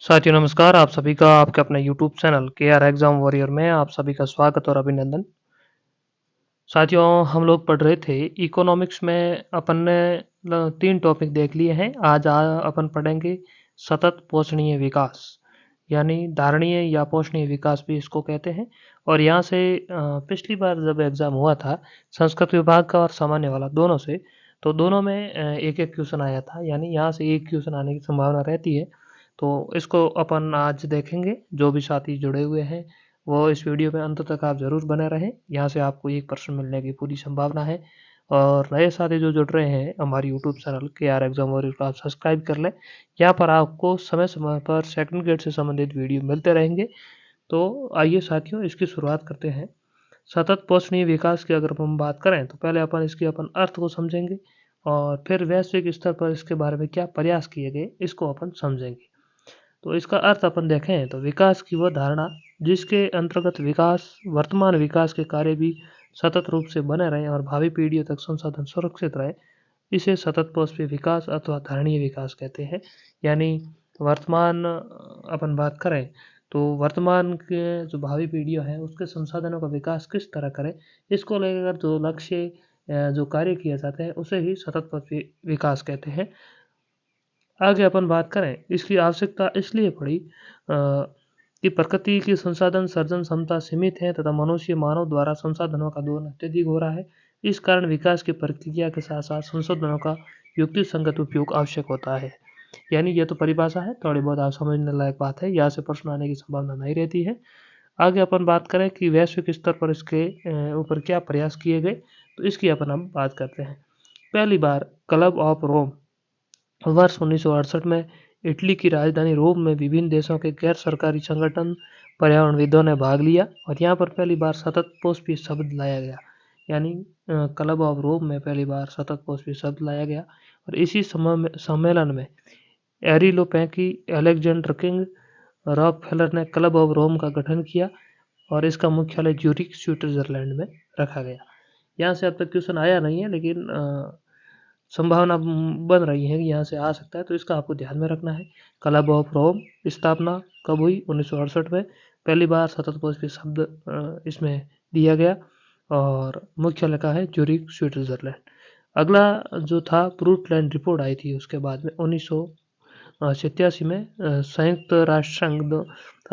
साथियों नमस्कार, आप सभी का आपके अपने YouTube channel KR exam warrior में आप सभी का स्वागत और अभिनंदन। साथियों हम लोग पढ़ रहे थे इकोनॉमिक्स में अपन ने 3 टॉपिक देख लिए हैं। आज अपन पढ़ेंगे सतत पोषणीय विकास, यानी धारणीय या पोषणीय विकास भी इसको कहते हैं। और यहाँ से पिछली बार जब एग्ज़ाम हुआ था संस्कृत विभाग का और सामान्य वाला दोनों से, तो दोनों में एक-एक क्वेश्चन आया था, यानी यहाँ से एक क्वेश्चन आने की संभावना रहती है। तो इसको अपन आज देखेंगे। जो भी साथी जुड़े हुए हैं वो इस वीडियो में अंत तक आप ज़रूर बने रहें। यहाँ से आपको 1% मिलने की पूरी संभावना है। और नए साथी जो जुड़ रहे हैं हमारी YouTube channel KR exam warrior को आप सब्सक्राइब कर लें। यहाँ पर आपको समय-समय पर सेकंड ग्रेड से संबंधित वीडियो मिलते रहेंगे। तो आइए साथियों इसकी शुरुआत करते हैं। सतत पोषणीय विकास की अगर हम बात करें तो पहले अपन अर्थ को समझेंगे और फिर वैश्विक स्तर पर इसके बारे में क्या प्रयास किए गए इसको अपन समझेंगे। तो इसका अर्थ अपन देखें तो विकास की वह धारणा जिसके अंतर्गत विकास वर्तमान विकास के कार्य भी सतत रूप से बने रहें और भावी पीढ़ियों तक संसाधन सुरक्षित रहे, इसे सतत पोषणीय विकास अथवा धारणीय विकास कहते हैं। यानी वर्तमान अपन बात करें तो वर्तमान के जो भावी पीढ़ियाँ हैं उसके संसाधनों का विकास किस तरह करें, इसको लेकर जो लक्ष्य जो कार्य किए जाते हैं उसे ही सतत पोषणीय विकास कहते हैं। आगे अपन बात करें इसकी आवश्यकता इसलिए पड़ी कि प्रकृति की संसाधन सर्जन क्षमता सीमित है तथा मनुष्य मानव द्वारा संसाधनों का दोहन अत्यधिक हो रहा है। इस कारण विकास की प्रक्रिया के साथ साथ संसाधनों का युक्ति संगत उपयोग आवश्यक होता है। यानी ये तो परिभाषा है, थोड़ी बहुत आप समझने लायक बात है, यहाँ से प्रश्न आने की संभावना नहीं रहती है। आगे अपन बात करें कि वैश्विक स्तर पर इसके ऊपर क्या प्रयास किए गए, तो इसकी अपन हम बात करते हैं। पहली बार क्लब ऑफ रोम वर्ष 1968 में इटली की राजधानी रोम में विभिन्न देशों के गैर सरकारी संगठन पर्यावरणविदों ने भाग लिया और यहाँ पर पहली बार सतत पोषपी शब्द लाया गया। यानी क्लब ऑफ रोम में पहली बार सतत पोषपी शब्द लाया गया। और इसी सम्मेलन में एरिलो पैकी, अलेक्जेंडर किंग, रॉकफेलर ने क्लब ऑफ रोम का गठन किया और इसका मुख्यालय ज्यूरिख स्विट्जरलैंड में रखा गया। यहाँ से अब तक क्वेश्चन आया नहीं है, लेकिन संभावना बन रही है कि यहाँ से आ सकता है, तो इसका आपको ध्यान में रखना है। क्लब ऑफ रोम स्थापना कब हुई? 1968 में पहली बार सतत पोषपी शब्द इसमें दिया गया और मुख्यालय का है ज्यूरिख स्विट्जरलैंड। अगला जो था ब्रूटलैंड रिपोर्ट आई थी उसके बाद में 1987 में संयुक्त राष्ट्र संघ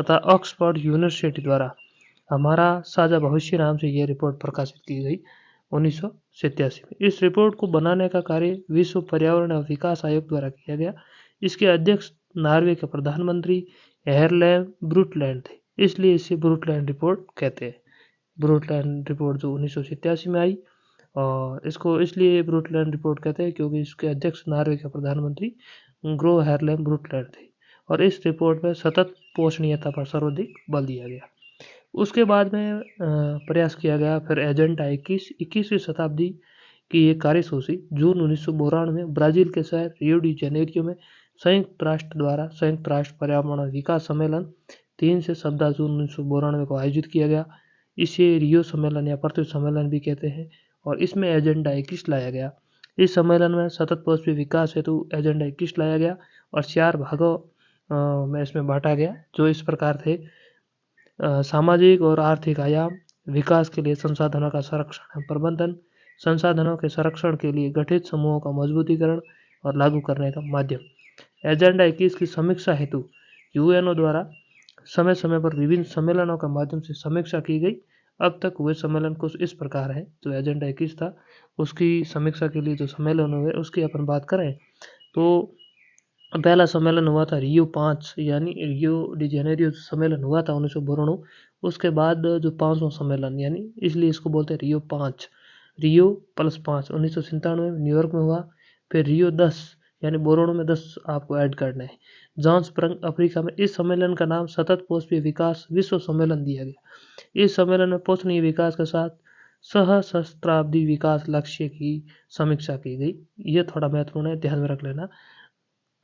तथा ऑक्सफोर्ड यूनिवर्सिटी द्वारा हमारा साझा भविष्य नाम से यह रिपोर्ट प्रकाशित की गई 1987 में। इस रिपोर्ट को बनाने का कार्य विश्व पर्यावरण और विकास आयोग द्वारा किया गया। इसके अध्यक्ष नॉर्वे के प्रधानमंत्री हेरलैंड ब्रूटलैंड थे, इसलिए इसे ब्रूटलैंड रिपोर्ट कहते हैं। ब्रूटलैंड रिपोर्ट जो 1987 में आई, और इसको इसलिए ब्रूटलैंड रिपोर्ट कहते हैं क्योंकि इसके अध्यक्ष नॉर्वे के प्रधानमंत्री ग्रो हेरलैंड ब्रूटलैंड थे और इस रिपोर्ट में सतत पोषणीयता पर सर्वाधिक बल दिया गया। उसके बाद में प्रयास किया गया फिर एजेंडा 21वीं शताब्दी की एक कार्यसूची जून 1992 में ब्राज़ील के शहर रियो डी जेनेरियो में संयुक्त राष्ट्र द्वारा संयुक्त राष्ट्र पर्यावरण और विकास सम्मेलन 3 से 17 जून 1992 को आयोजित किया गया। इसे रियो सम्मेलन या पृथ्वी सम्मेलन भी कहते हैं और इसमें एजेंडा 21 लाया गया। इस सम्मेलन में सतत पोषपी विकास हेतु एजेंडा 21 लाया गया और 4 भागों में इसमें बांटा गया, जो इस प्रकार थे। सामाजिक और आर्थिक आयाम, विकास के लिए संसाधनों का संरक्षण एवं प्रबंधन, संसाधनों के संरक्षण के लिए गठित समूहों का मजबूतीकरण और लागू करने का माध्यम। एजेंडा 21 की समीक्षा हेतु यूएनओ द्वारा समय समय पर विभिन्न सम्मेलनों के माध्यम से समीक्षा की गई। अब तक हुए सम्मेलन कुछ इस प्रकार है। जो एजेंडा 21 था उसकी समीक्षा के लिए जो सम्मेलन हुए उसकी अपन बात करें तो पहला सम्मेलन हुआ था रियो 5, यानी रियो डी जेनेरियो सम्मेलन हुआ था 1992। उसके बाद जो 5वां सम्मेलन, यानी इसलिए इसको बोलते हैं रियो 5, रियो प्लस 5 1997 में न्यूयॉर्क में हुआ। फिर रियो 10, यानी बोरोनो में 10 आपको ऐड करना है, जोहान्सबर्ग अफ्रीका में। इस सम्मेलन का नाम सतत पोषपी विकास विश्व सम्मेलन दिया गया। इस सम्मेलन में पोषणीय विकास के साथ सहस्त्राब्दी विकास लक्ष्य की समीक्षा की गई। ये थोड़ा महत्वपूर्ण है, ध्यान में रख लेना।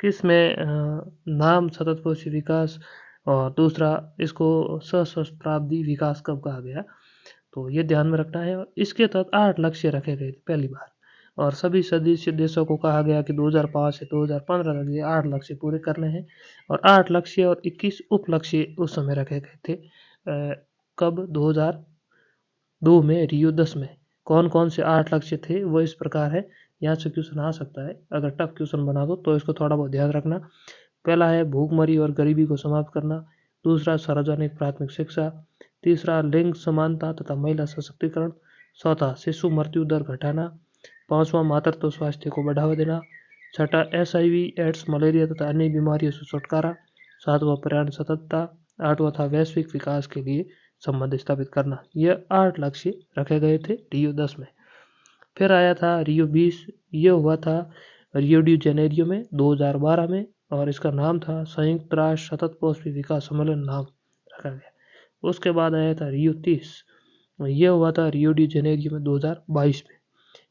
किस में नाम सतत पोषी विकास और दूसरा इसको सहस्त्राब्दी विकास कब कहा गया, तो ये ध्यान में रखना है। और इसके तहत 8 लक्ष्य रखे गए थे पहली बार। और सभी सदस्य देशों को कहा गया कि 2005 से 2015 तक ये 8 लक्ष्य पूरे करने हैं। और 8 लक्ष्य और 21 उप लक्ष्य उस समय रखे गए थे। कब? 2002 में, रियो 10 में। कौन कौन से 8 लक्ष्य थे वो इस प्रकार है। यहाँ से क्वेश्चन आ सकता है, अगर टफ क्वेश्चन बना दो तो इसको थोड़ा बहुत ध्यान रखना। पहला है भूखमरी और गरीबी को समाप्त करना। दूसरा सार्वजनिक प्राथमिक शिक्षा। तीसरा लिंग समानता तथा महिला सशक्तिकरण। चौथा शिशु मृत्यु दर घटाना। पांचवा मातृत्व स्वास्थ्य को बढ़ावा देना। छठा HIV एड्स मलेरिया तथा अन्य बीमारियों से छुटकारा। सातवां पर्यावरण सततता। आठवां था वैश्विक विकास के लिए संबंध स्थापित करना। यह 8 लक्ष्य रखे गए थे रियो 10 में। फिर आया था रियो 20। ये हुआ था रियो डी जेनेरियो में 2012 में, और इसका नाम था संयुक्त राष्ट्र सतत पौष्टिक विकास सम्मेलन नाम रखा गया। उसके बाद आया था रियो 30। यह हुआ था रियो डी जेनेरियो में 2022 में।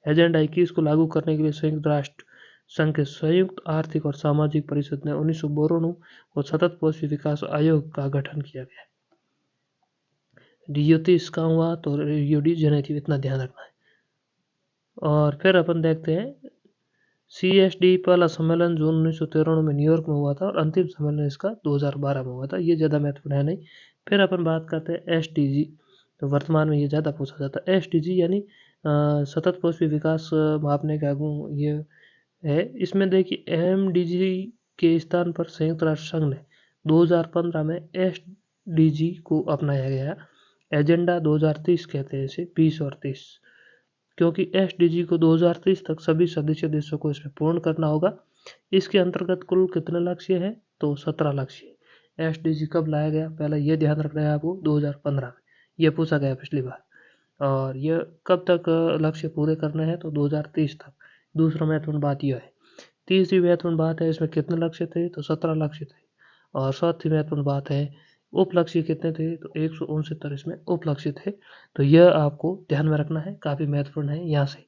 एजेंडा 21 को लागू करने के लिए संयुक्त राष्ट्र संघ के संयुक्त आर्थिक और सामाजिक परिषद ने 1992 को सतत पौष्टिक विकास आयोग का गठन किया गया। रियो 30 का हुआ तो रियो डी जेनेरियो, इतना ध्यान रखना है। और फिर अपन देखते हैं CSD पहला सम्मेलन जून 1993 में न्यूयॉर्क में हुआ था, और अंतिम सम्मेलन इसका 2012 में हुआ था। ये ज़्यादा महत्वपूर्ण है नहीं। फिर अपन बात करते हैं SDG। तो वर्तमान में ये ज़्यादा पूछा जाता है। SDG यानी सतत पौष्टिक विकास मापने का ये है। इसमें देखिए MDG के स्थान पर संयुक्त राष्ट्र संघ ने 2015 में SDG को अपनाया गया। एजेंडा 2030 कहते हैं इसे, 20 और 30, क्योंकि SDG को 2030 तक सभी सदस्य देशों को इसमें पूर्ण करना होगा। इसके अंतर्गत कुल कितने लक्ष्य हैं? तो 17 लक्ष्य। SDG कब लाया गया? पहला ये ध्यान रखना है आपको, 2015 में। ये पूछा गया पिछली बार। और यह कब तक लक्ष्य पूरे करने हैं? तो 2030 तक। दूसरा महत्वपूर्ण बात यह है। तीसरी महत्वपूर्ण बात है, इसमें कितने लक्ष्य थे? तो 17 लक्ष्य थे। और चौथी महत्वपूर्ण बात है, उप लक्ष्य कितने थे? तो 169 इसमें उप लक्ष्य थे। तो यह आपको ध्यान में रखना है, काफ़ी महत्वपूर्ण है यहाँ से।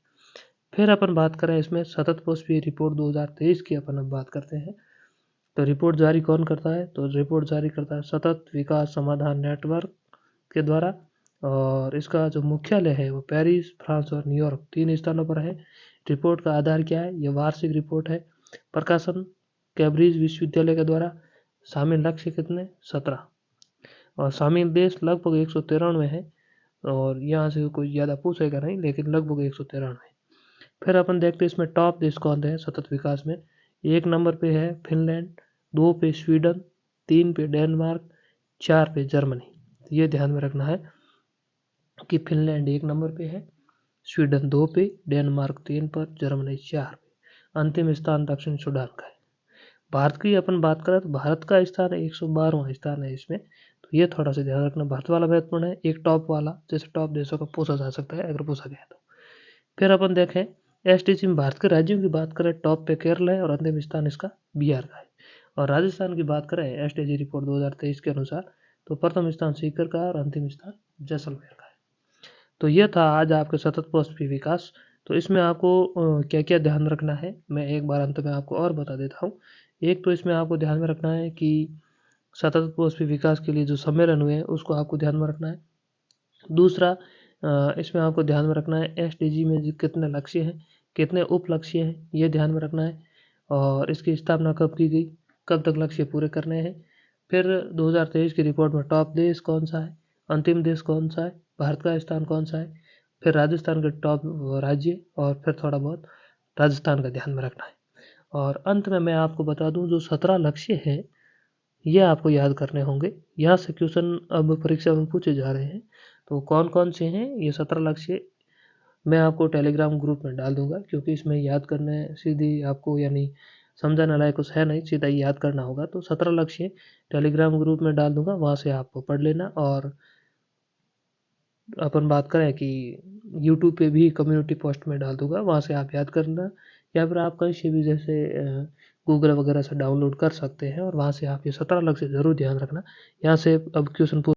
फिर अपन बात करें इसमें सतत पौष्टिक रिपोर्ट 2023 की अपन अब बात करते हैं। तो रिपोर्ट जारी कौन करता है? तो रिपोर्ट जारी करता है सतत विकास समाधान नेटवर्क के द्वारा, और इसका जो मुख्यालय है वो पेरिस, फ्रांस और न्यूयॉर्क, 3 स्थानों पर है। रिपोर्ट का आधार क्या है? ये वार्षिक रिपोर्ट है। प्रकाशन कैम्ब्रिज विश्वविद्यालय के द्वारा। शामिल लक्ष्य कितने? 17। और शामिल देश लगभग 193 है, और यहाँ से कोई ज़्यादा पूछेगा नहीं, लेकिन लगभग 193 है। फिर अपन देखते हैं इसमें टॉप देश कौन थे सतत विकास में। 1 नंबर पे है फिनलैंड, 2 पे स्वीडन, 3 पे डेनमार्क, 4 पे जर्मनी। ये ध्यान में रखना है कि फिनलैंड 1 नंबर पे है, स्वीडन 2 पे, डेनमार्क 3 पर, जर्मनी 4 पे। अंतिम स्थान दक्षिण सूडान का है। भारत की अपन बात करें तो भारत का स्थान 112वां स्थान है इसमें। तो ये थोड़ा सा ध्यान रखना, भारत वाला महत्वपूर्ण है, एक टॉप वाला, जैसे टॉप देशों का पूछा जा सकता है अगर पूछा गया तो। फिर अपन देखें SDG में भारत के राज्यों की बात करें, टॉप पे केरल है और अंतिम स्थान इसका बिहार का है। और राजस्थान की बात करें SDG रिपोर्ट 2023 के अनुसार, तो प्रथम स्थान सीकर का और अंतिम स्थान जैसलमेर का है। तो यह था आज आपके सतत पौष्टिक विकास। तो इसमें आपको क्या क्या ध्यान रखना है, मैं एक बार अंत में आपको और बता देता हूँ। एक तो इसमें आपको ध्यान में रखना है कि सतत पौष्टिक विकास के लिए जो सम्मेलन हुए हैं उसको आपको ध्यान में रखना है। दूसरा, इसमें आपको ध्यान में रखना है SDG में कितने लक्ष्य हैं, कितने उप लक्ष्य हैं, ये ध्यान में रखना है। और इसकी स्थापना कब की गई, कब तक लक्ष्य पूरे करने हैं। फिर 2023 की रिपोर्ट में टॉप देश कौन सा है, अंतिम देश कौन सा है, भारत का स्थान कौन सा है, फिर राजस्थान के टॉप राज्य, और फिर थोड़ा बहुत राजस्थान का ध्यान में रखना है। और अंत में मैं आपको बता दूं, जो 17 लक्ष्य हैं ये आपको याद करने होंगे। यहाँ से क्वेश्चन अब परीक्षा में पूछे जा रहे हैं। तो कौन कौन से हैं ये 17 लक्ष्य, मैं आपको टेलीग्राम ग्रुप में डाल दूंगा, क्योंकि इसमें याद करने सीधी आपको यानी समझाने लायक कुछ है नहीं, सीधा ही याद करना होगा। तो 17 लक्ष्य टेलीग्राम ग्रुप में डाल दूंगा, वहाँ से आपको पढ़ लेना। और अपन बात करें कि यूट्यूब पे भी कम्युनिटी पोस्ट में डाल दूंगा, वहाँ से आप याद करना, या फिर आप कहीं से भी जैसे गूगल वगैरह से डाउनलोड कर सकते हैं, और वहाँ से आप ये 17 लक्ष्य ज़रूर ध्यान रखना। यहाँ से अब क्वेश्चन